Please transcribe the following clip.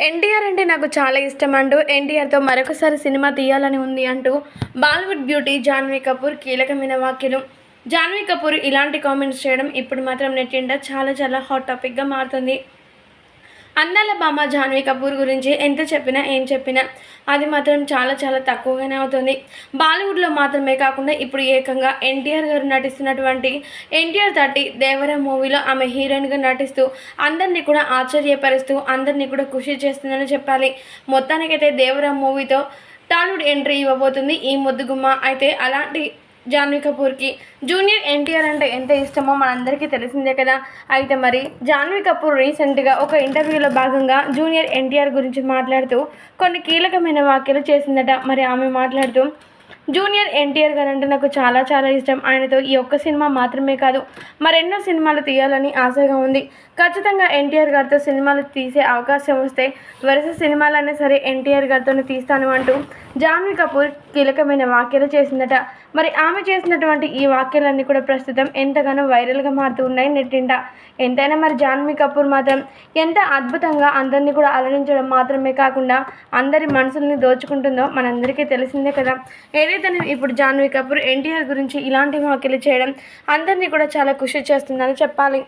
ఎన్టీఆర్ అంటే నాకు చాలా ఇష్టం అంటూ ఎన్టీఆర్తో మరొకసారి సినిమా తీయాలని ఉంది అంటూ బాలీవుడ్ బ్యూటీ జాన్వీ కపూర్ కీలకమైన వ్యాఖ్యలు. జాన్వీ కపూర్ ఇలాంటి కామెంట్స్ చేయడం ఇప్పుడు మాత్రం నెట్టింట చాలా హాట్ టాపిక్గా మారుతుంది. అందాల భామ జాన్వీ కపూర్ గురించి ఎంత చెప్పినా ఏం చెప్పినా అది మాత్రం చాలా తక్కువగానే అవుతుంది. బాలీవుడ్లో మాత్రమే కాకుండా ఇప్పుడు ఏకంగా ఎన్టీఆర్ గారు నటిస్తున్నటువంటి ఎన్టీఆర్ 30 దేవర మూవీలో ఆమె హీరోయిన్గా నటిస్తూ అందరినీ కూడా ఆశ్చర్యపరుస్తూ అందరినీ కూడా ఖుషి చేస్తుందని చెప్పాలి. మొత్తానికైతే దేవర మూవీతో టాలీవుడ్ ఎంట్రీ ఇవ్వబోతుంది ఈ ముద్దుగుమ్మ. అయితే అలాంటి జాన్వీ కపూర్కి జూనియర్ ఎన్టీఆర్ అంటే ఎంత ఇష్టమో మనందరికీ తెలిసిందే కదా. అయితే మరి జాన్వీ కపూర్ రీసెంట్గా ఒక ఇంటర్వ్యూలో భాగంగా జూనియర్ ఎన్టీఆర్ గురించి మాట్లాడుతూ కొన్ని కీలకమైన వ్యాఖ్యలు చేసిందట. మరి ఆమె మాట్లాడుతూ జూనియర్ ఎన్టీఆర్ గారు అంటే నాకు చాలా ఇష్టం. ఆయనతో ఈ ఒక్క సినిమా మాత్రమే కాదు మరెన్నో సినిమాలు తీయాలని ఆశగా ఉంది. ఖచ్చితంగా ఎన్టీఆర్ గారితో సినిమాలు తీసే అవకాశం వస్తే వరుస సినిమాలైనా సరే ఎన్టీఆర్ గారితోనే తీస్తాను అంటూ జాన్వీ కపూర్ కీలకమైన వ్యాఖ్యలు చేసిందట. మరి ఆమె చేసినటువంటి ఈ వ్యాఖ్యలన్నీ కూడా ప్రస్తుతం ఎంతగానో వైరల్గా మారుతూ ఉన్నాయి నెట్టింట. ఎంతైనా మరి జాన్వీ కపూర్ మాత్రం ఎంత అద్భుతంగా అందరినీ కూడా అలరించడం మాత్రమే కాకుండా అందరి మనసుల్ని దోచుకుంటుందో మనందరికీ తెలిసిందే కదా. ఏదైతే ఇప్పుడు జాన్వీ కపూర్ ఎన్టీఆర్ గురించి ఇలాంటి వ్యాఖ్యలు చేయడం అందరినీ కూడా చాలా ఖుషి చేస్తుందని చెప్పాలి.